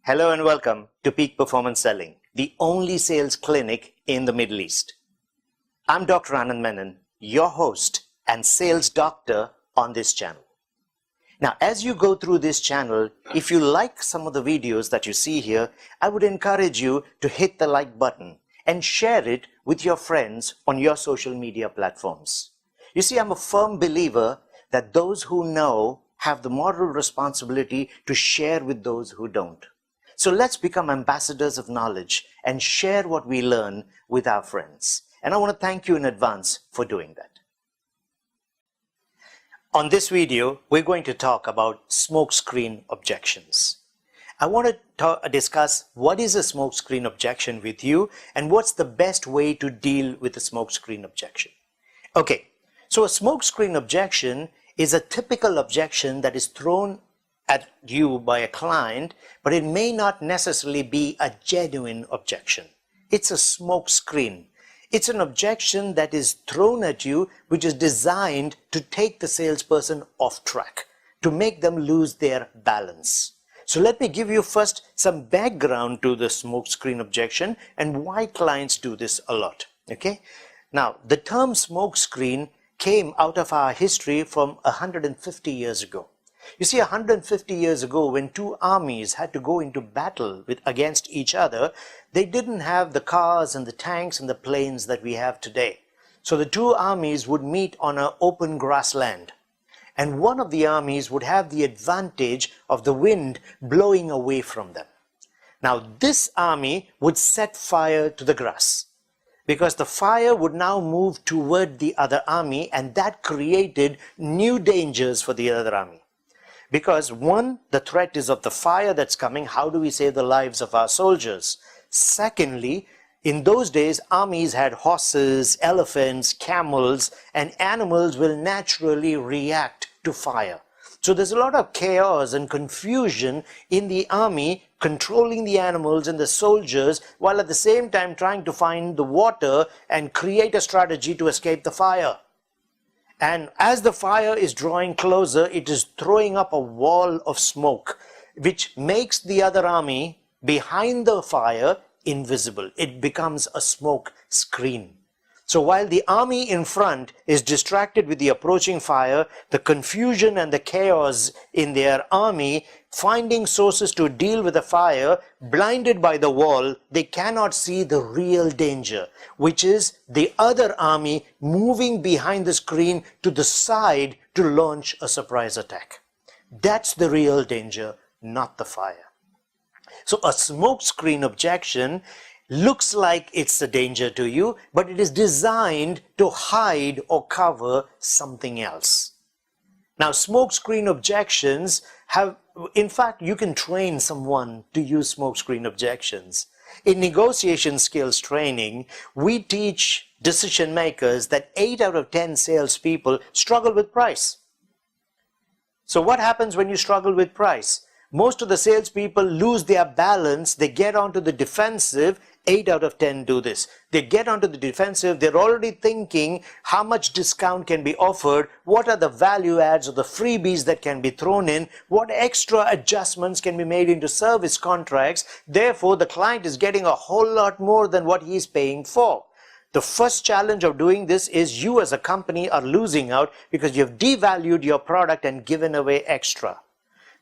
Hello and welcome to Peak Performance Selling, the only sales clinic in the Middle East. I'm Dr. Anand Menon, your host and sales doctor on this channel. Now, as you go through this channel, if you like some of the videos that you see here, I would encourage you to hit the like button and share it with your friends on your social media platforms. You see, I'm a firm believer that those who know have the moral responsibility to share with those who don't. So let's become ambassadors of knowledge and share what we learn with our friends. And I want to thank you in advance for doing that. On this video, we're going to talk about smokescreen objections. I want to discuss what is a smokescreen objection with you and what's the best way to deal with a smokescreen objection. Okay, so a smokescreen objection is a typical objection that is thrown at you by a client, but it may not necessarily be a genuine objection. It's a smoke screen. It's an objection that is thrown at you, which is designed to take the salesperson off track, to make them lose their balance. So let me give you first some background to the smoke screen objection and why clients do this a lot. Okay? Now, the term smoke screen came out of our history from 150 years ago. You see, 150 years ago, when two armies had to go into battle against each other, they didn't have the cars and the tanks and the planes that we have today. So the two armies would meet on an open grassland. And one of the armies would have the advantage of the wind blowing away from them. Now, this army would set fire to the grass, because the fire would now move toward the other army, and that created new dangers for the other army. Because one, the threat is of the fire that's coming. How do we save the lives of our soldiers? Secondly, in those days, armies had horses, elephants, camels, and animals will naturally react to fire. So there's a lot of chaos and confusion in the army controlling the animals and the soldiers, while at the same time trying to find the water and create a strategy to escape the fire. And as the fire is drawing closer, it is throwing up a wall of smoke, which makes the other army behind the fire invisible. It becomes a smoke screen. So while the army in front is distracted with the approaching fire, the confusion and the chaos in their army, finding sources to deal with the fire, blinded by the wall, they cannot see the real danger, which is the other army moving behind the screen to the side to launch a surprise attack. That's the real danger, not the fire. So a smoke screen objection looks like it's a danger to you, but it is designed to hide or cover something else. Now, smokescreen objections have, in fact, you can train someone to use smokescreen objections. In negotiation skills training, we teach decision makers that 8 out of 10 salespeople struggle with price. So what happens when you struggle with price? Most of the salespeople lose their balance, they get onto the defensive. 8 out of 10 do this. They get onto the defensive, they're already thinking how much discount can be offered, what are the value adds or the freebies that can be thrown in, what extra adjustments can be made into service contracts. Therefore, the client is getting a whole lot more than what he's paying for. The first challenge of doing this is you as a company are losing out because you've devalued your product and given away extra.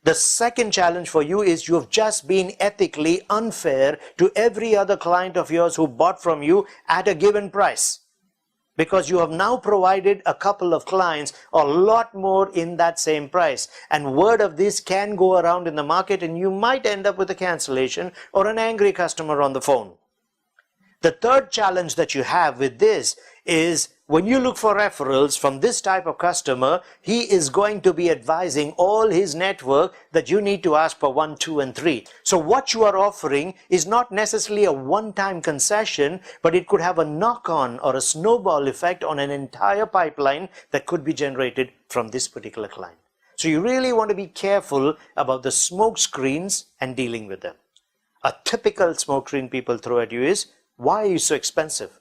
The second challenge for you is you have just been ethically unfair to every other client of yours who bought from you at a given price, because you have now provided a couple of clients a lot more in that same price, and word of this can go around in the market and you might end up with a cancellation or an angry customer on the phone. The third challenge that you have with this is when you look for referrals from this type of customer, he is going to be advising all his network that you need to ask for 1, 2, and 3. So what you are offering is not necessarily a one-time concession, but it could have a knock-on or a snowball effect on an entire pipeline that could be generated from this particular client. So you really want to be careful about the smoke screens and dealing with them. A typical smoke screen people throw at you is, why are you so expensive?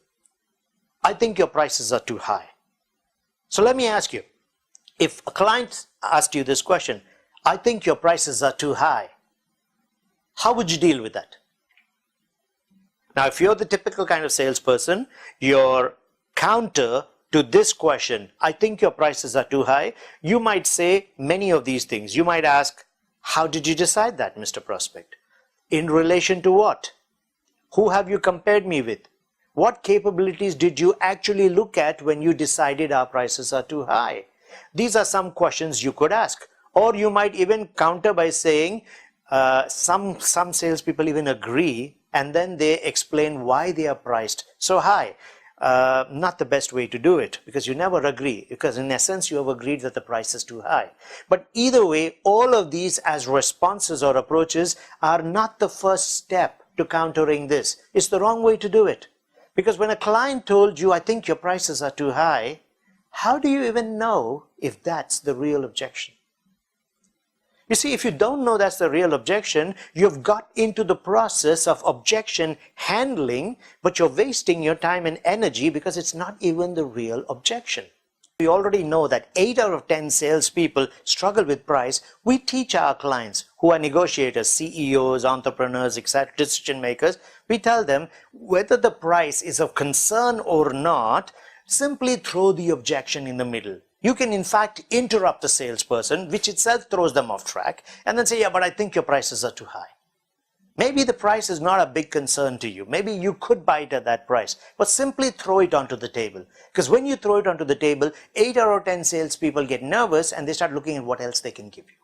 I think your prices are too high. So let me ask you, if a client asked you this question, I think your prices are too high, How would you deal with that? Now, if you're the typical kind of salesperson, your counter to this question, I think your prices are too high, you might say many of these things. You might ask, how did you decide that, Mr. Prospect? In relation to what? Who have you compared me with? What capabilities did you actually look at when you decided our prices are too high? These are some questions you could ask. Or you might even counter by saying, some salespeople even agree, and then they explain why they are priced so high. Not the best way to do it, because you never agree, because in essence you have agreed that the price is too high. But either way, all of these as responses or approaches are not the first step to countering this. It's the wrong way to do it. Because when a client told you, I think your prices are too high, how do you even know if that's the real objection? You see, if you don't know that's the real objection, you've got into the process of objection handling, but you're wasting your time and energy because it's not even the real objection. We already know that 8 out of 10 salespeople struggle with price. We teach our clients who are negotiators, CEOs, entrepreneurs, etc., decision makers, we tell them whether the price is of concern or not, simply throw the objection in the middle. You can in fact interrupt the salesperson, which itself throws them off track, and then say, yeah, but I think your prices are too high. Maybe the price is not a big concern to you. Maybe you could buy it at that price, but simply throw it onto the table. Because when you throw it onto the table, 8 out of 10 salespeople get nervous and they start looking at what else they can give you.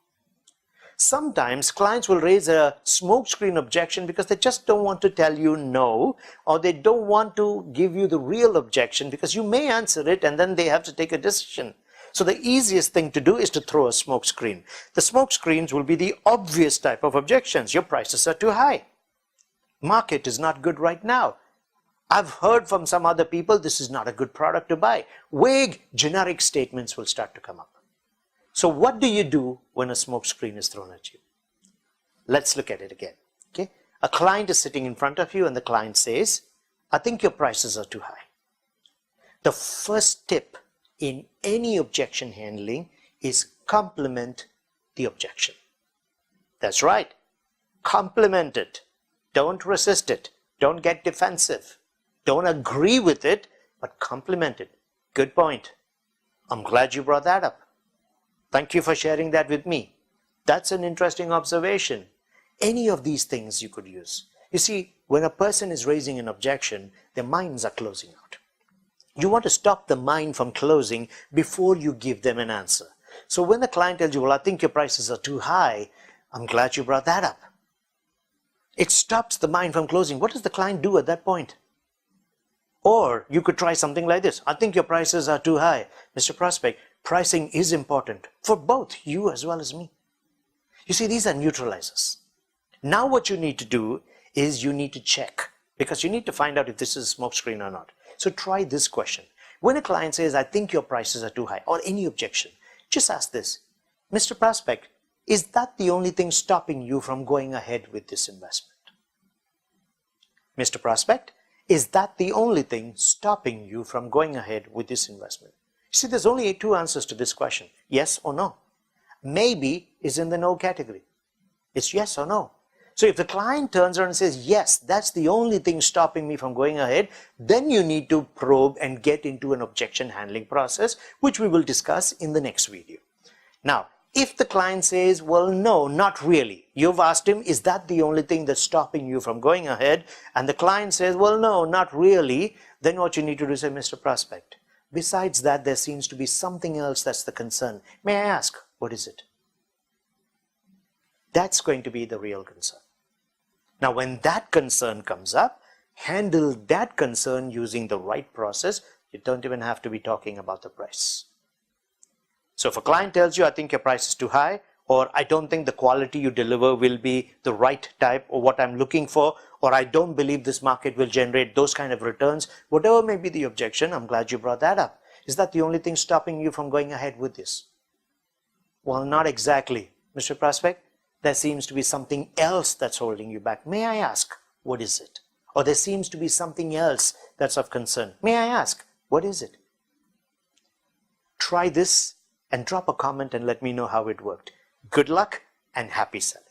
Sometimes clients will raise a smokescreen objection because they just don't want to tell you no, or they don't want to give you the real objection because you may answer it and then they have to take a decision. So the easiest thing to do is to throw a smokescreen. The smokescreens will be the obvious type of objections. Your prices are too high. Market is not good right now. I've heard from some other people this is not a good product to buy. Vague, generic statements will start to come up. So what do you do when a smokescreen is thrown at you? Let's look at it again. Okay? A client is sitting in front of you and the client says, I think your prices are too high. The first tip in any objection handling is complement the objection. That's right. Complement it. Don't resist it. Don't get defensive. Don't agree with it, but complement it. Good point. I'm glad you brought that up. Thank you for sharing that with me. That's an interesting observation. Any of these things you could use. You see, when a person is raising an objection, their minds are closing out. You want to stop the mind from closing before you give them an answer. So when the client tells you, well, I think your prices are too high, I'm glad you brought that up. It stops the mind from closing. What does the client do at that point? Or you could try something like this. I think your prices are too high. Mr. Prospect, pricing is important for both you as well as me. You see, these are neutralizers. Now what you need to do is you need to check, because you need to find out if this is a smokescreen or not. So try this question. When a client says, I think your prices are too high, or any objection, just ask this. Mr. Prospect, is that the only thing stopping you from going ahead with this investment? Mr. Prospect, is that the only thing stopping you from going ahead with this investment? See, there's only 2 answers to this question. Yes or no. Maybe is in the no category. It's yes or no. So if the client turns around and says, yes, that's the only thing stopping me from going ahead, then you need to probe and get into an objection handling process, which we will discuss in the next video. Now, if the client says, well, no, not really. You've asked him, is that the only thing that's stopping you from going ahead? And the client says, well, no, not really. Then what you need to do is say, Mr. Prospect, besides that, there seems to be something else that's the concern. May I ask, what is it? That's going to be the real concern. Now, when that concern comes up, handle that concern using the right process. You don't even have to be talking about the price. So if a client tells you, I think your price is too high, or I don't think the quality you deliver will be the right type or what I'm looking for, or I don't believe this market will generate those kind of returns, whatever may be the objection, I'm glad you brought that up. Is that the only thing stopping you from going ahead with this? Well, not exactly, Mr. Prospect. There seems to be something else that's holding you back. May I ask, what is it? Or there seems to be something else that's of concern. May I ask, what is it? Try this and drop a comment and let me know how it worked. Good luck and happy selling.